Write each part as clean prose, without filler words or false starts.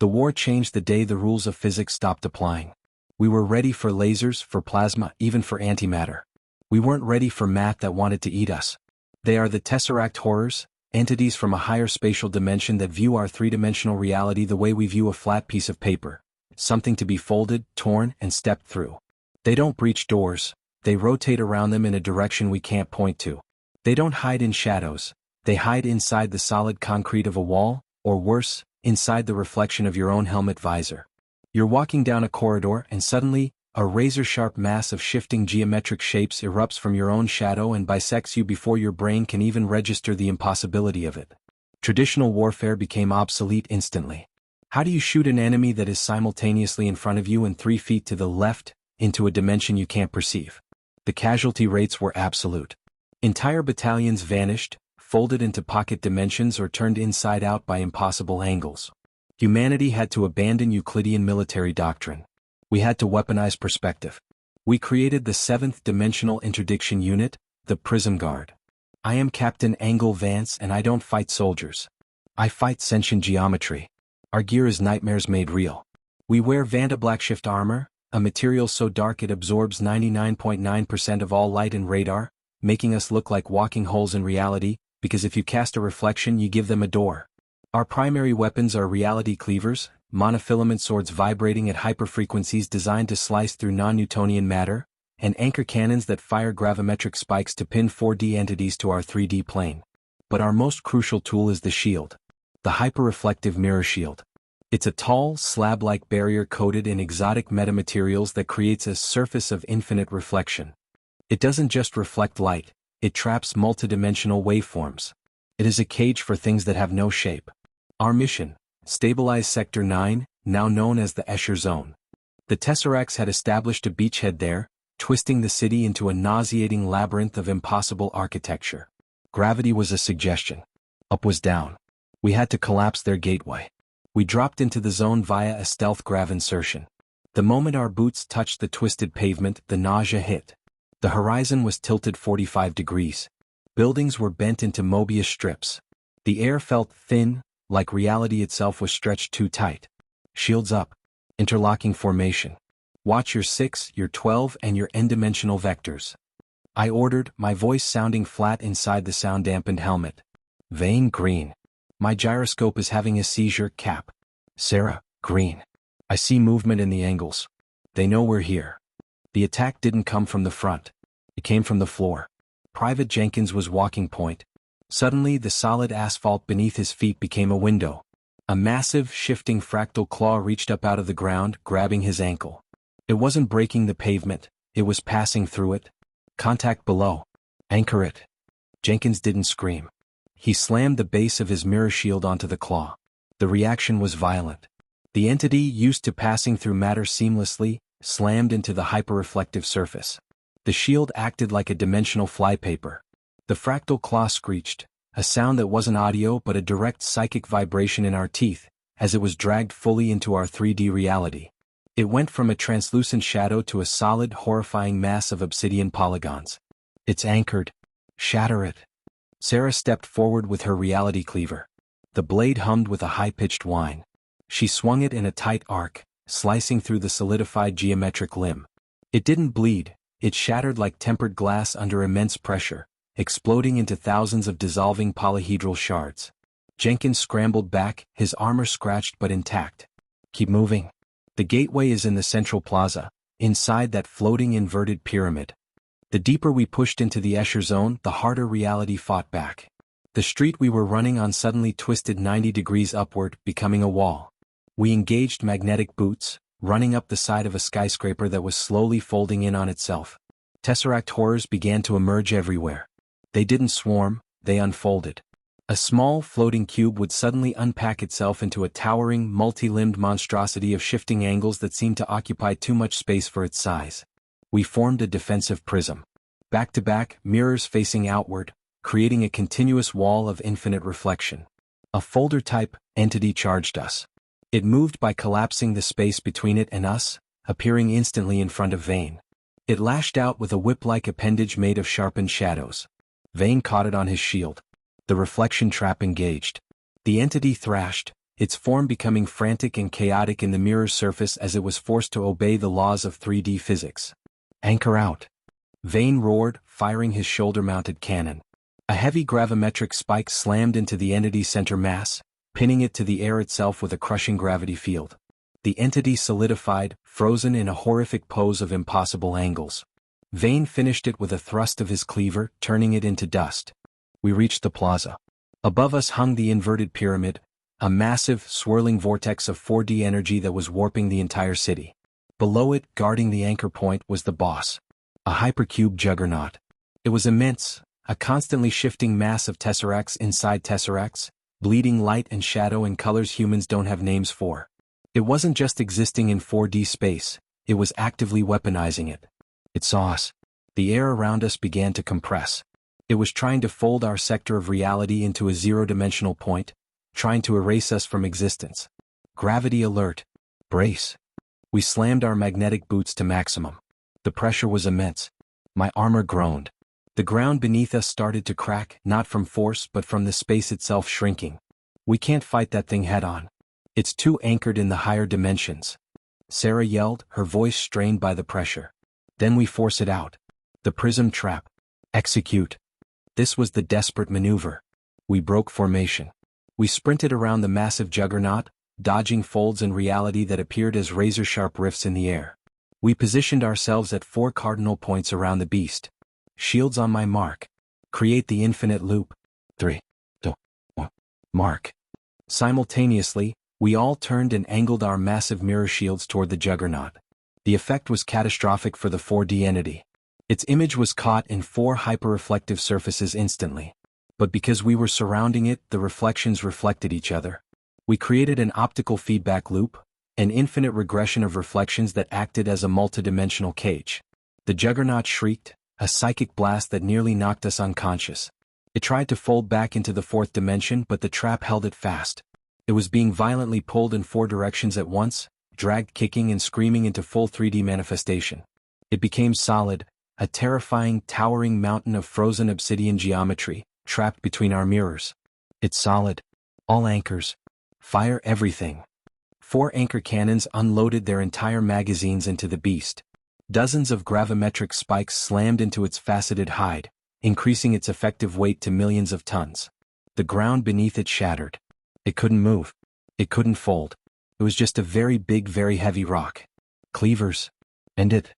The war changed the day the rules of physics stopped applying. We were ready for lasers, for plasma, even for antimatter. We weren't ready for math that wanted to eat us. They are the Tesseract horrors, entities from a higher spatial dimension that view our three-dimensional reality the way we view a flat piece of paper, something to be folded, torn, and stepped through. They don't breach doors, they rotate around them in a direction we can't point to. They don't hide in shadows, they hide inside the solid concrete of a wall, or worse, inside the reflection of your own helmet visor. You're walking down a corridor and suddenly, a razor-sharp mass of shifting geometric shapes erupts from your own shadow and bisects you before your brain can even register the impossibility of it. Traditional warfare became obsolete instantly. How do you shoot an enemy that is simultaneously in front of you and 3 feet to the left, into a dimension you can't perceive? The casualty rates were absolute. Entire battalions vanished, folded into pocket dimensions or turned inside out by impossible angles. Humanity had to abandon Euclidean military doctrine. We had to weaponize perspective. We created the 7th Dimensional Interdiction Unit, the Prism-Guard. I am Captain Angle Vance and I don't fight soldiers. I fight sentient geometry. Our gear is nightmares made real. We wear Vanta Blackshift armor, a material so dark it absorbs 99.9% of all light and radar, making us look like walking holes in reality, because if you cast a reflection you give them a door. Our primary weapons are reality cleavers, monofilament swords vibrating at hyperfrequencies designed to slice through non-Newtonian matter, and anchor cannons that fire gravimetric spikes to pin 4D entities to our 3D plane. But our most crucial tool is the shield. The hyperreflective mirror shield. It's a tall, slab-like barrier coated in exotic metamaterials that creates a surface of infinite reflection. It doesn't just reflect light, it traps multidimensional waveforms. It is a cage for things that have no shape. Our mission: stabilize Sector 9, now known as the Escher Zone. The Tesseracts had established a beachhead there, twisting the city into a nauseating labyrinth of impossible architecture. Gravity was a suggestion. Up was down. We had to collapse their gateway. We dropped into the zone via a stealth grav insertion. The moment our boots touched the twisted pavement, the nausea hit. The horizon was tilted 45 degrees. Buildings were bent into Mobius strips. The air felt thin, like reality itself was stretched too tight. Shields up. Interlocking formation. Watch your 6, your 12, and your n-dimensional vectors. I ordered, my voice sounding flat inside the sound-dampened helmet. Vane, green. My gyroscope is having a seizure, Cap. Sarah, green. I see movement in the angles. They know we're here. The attack didn't come from the front. It came from the floor. Private Jenkins was walking point. Suddenly the solid asphalt beneath his feet became a window. A massive, shifting fractal claw reached up out of the ground, grabbing his ankle. It wasn't breaking the pavement, it was passing through it. Contact below. Anchor it. Jenkins didn't scream. He slammed the base of his mirror shield onto the claw. The reaction was violent. The entity, used to passing through matter seamlessly, slammed into the hyperreflective surface. The shield acted like a dimensional flypaper. The fractal claw screeched, a sound that wasn't audio but a direct psychic vibration in our teeth, as it was dragged fully into our 3D reality. It went from a translucent shadow to a solid, horrifying mass of obsidian polygons. It's anchored. Shatter it. Sarah stepped forward with her reality cleaver. The blade hummed with a high-pitched whine. She swung it in a tight arc, slicing through the solidified geometric limb. It didn't bleed, it shattered like tempered glass under immense pressure, exploding into thousands of dissolving polyhedral shards. Jenkins scrambled back, his armor scratched but intact. Keep moving. The gateway is in the central plaza, inside that floating inverted pyramid. The deeper we pushed into the Escher Zone, the harder reality fought back. The street we were running on suddenly twisted 90 degrees upward, becoming a wall. We engaged magnetic boots, running up the side of a skyscraper that was slowly folding in on itself. Tesseract horrors began to emerge everywhere. They didn't swarm, they unfolded. A small, floating cube would suddenly unpack itself into a towering, multi-limbed monstrosity of shifting angles that seemed to occupy too much space for its size. We formed a defensive prism. Back-to-back, mirrors facing outward, creating a continuous wall of infinite reflection. A folder-type entity charged us. It moved by collapsing the space between it and us, appearing instantly in front of Vane. It lashed out with a whip-like appendage made of sharpened shadows. Vane caught it on his shield. The reflection trap engaged. The entity thrashed, its form becoming frantic and chaotic in the mirror's surface as it was forced to obey the laws of 3D physics. "Anchor out!" Vane roared, firing his shoulder-mounted cannon. A heavy gravimetric spike slammed into the entity's center mass, pinning it to the air itself with a crushing gravity field. The entity solidified, frozen in a horrific pose of impossible angles. Vane finished it with a thrust of his cleaver, turning it into dust. We reached the plaza. Above us hung the inverted pyramid, a massive, swirling vortex of 4D energy that was warping the entire city. Below it, guarding the anchor point, was the boss. A hypercube juggernaut. It was immense, a constantly shifting mass of tesseracts inside tesseracts, bleeding light and shadow in colors humans don't have names for. It wasn't just existing in 4D space, it was actively weaponizing it. It saw us. The air around us began to compress. It was trying to fold our sector of reality into a zero-dimensional point, trying to erase us from existence. Gravity alert. Brace. We slammed our magnetic boots to maximum. The pressure was immense. My armor groaned. The ground beneath us started to crack, not from force but from the space itself shrinking. We can't fight that thing head-on. It's too anchored in the higher dimensions. Sarah yelled, her voice strained by the pressure. Then we force it out. The prism trap. Execute. This was the desperate maneuver. We broke formation. We sprinted around the massive juggernaut, dodging folds in reality that appeared as razor-sharp rifts in the air. We positioned ourselves at 4 cardinal points around the beast. Shields on my mark. Create the infinite loop. 3, 2, 1. Mark. Simultaneously, we all turned and angled our massive mirror shields toward the juggernaut. The effect was catastrophic for the 4D entity. Its image was caught in 4 hyperreflective surfaces instantly. But because we were surrounding it, the reflections reflected each other. We created an optical feedback loop, an infinite regression of reflections that acted as a multidimensional cage. The juggernaut shrieked, a psychic blast that nearly knocked us unconscious. It tried to fold back into the 4th dimension, but the trap held it fast. It was being violently pulled in 4 directions at once, dragged kicking and screaming into full 3D manifestation. It became solid, a terrifying, towering mountain of frozen obsidian geometry, trapped between our mirrors. It's solid. All anchors. Fire everything. 4 anchor cannons unloaded their entire magazines into the beast. Dozens of gravimetric spikes slammed into its faceted hide, increasing its effective weight to millions of tons. The ground beneath it shattered. It couldn't move. It couldn't fold. It was just a very big, very heavy rock. Cleavers. And it.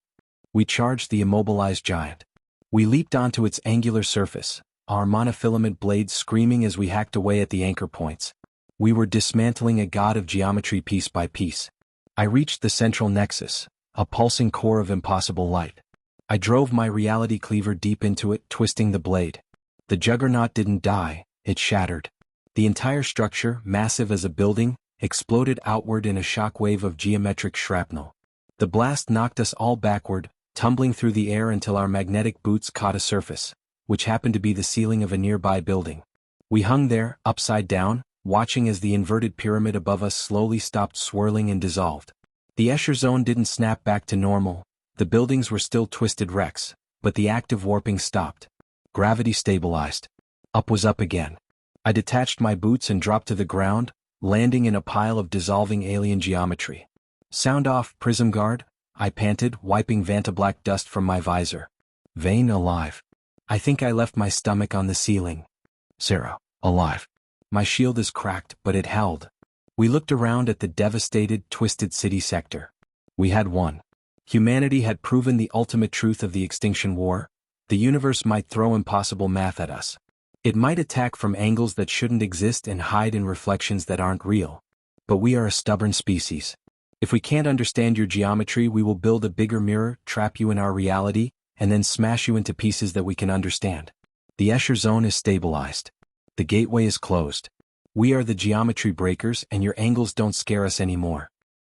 We charged the immobilized giant. We leaped onto its angular surface, our monofilament blades screaming as we hacked away at the anchor points. We were dismantling a god of geometry piece by piece. I reached the central nexus, a pulsing core of impossible light. I drove my reality cleaver deep into it, twisting the blade. The juggernaut didn't die, it shattered. The entire structure, massive as a building, exploded outward in a shockwave of geometric shrapnel. The blast knocked us all backward, tumbling through the air until our magnetic boots caught a surface, which happened to be the ceiling of a nearby building. We hung there, upside down, watching as the inverted pyramid above us slowly stopped swirling and dissolved. The Escher zone didn't snap back to normal. The buildings were still twisted wrecks, but the active warping stopped. Gravity stabilized. Up was up again. I detached my boots and dropped to the ground, landing in a pile of dissolving alien geometry. Sound off, Prism-Guard, I panted, wiping vantablack dust from my visor. Vane alive. I think I left my stomach on the ceiling. Sarah, alive. My shield is cracked, but it held. We looked around at the devastated, twisted city sector. We had won. Humanity had proven the ultimate truth of the Extinction War. The universe might throw impossible math at us. It might attack from angles that shouldn't exist and hide in reflections that aren't real. But we are a stubborn species. If we can't understand your geometry, we will build a bigger mirror, trap you in our reality, and then smash you into pieces that we can understand. The Escher zone is stabilized. The gateway is closed. We are the geometry breakers, and your angles don't scare us anymore.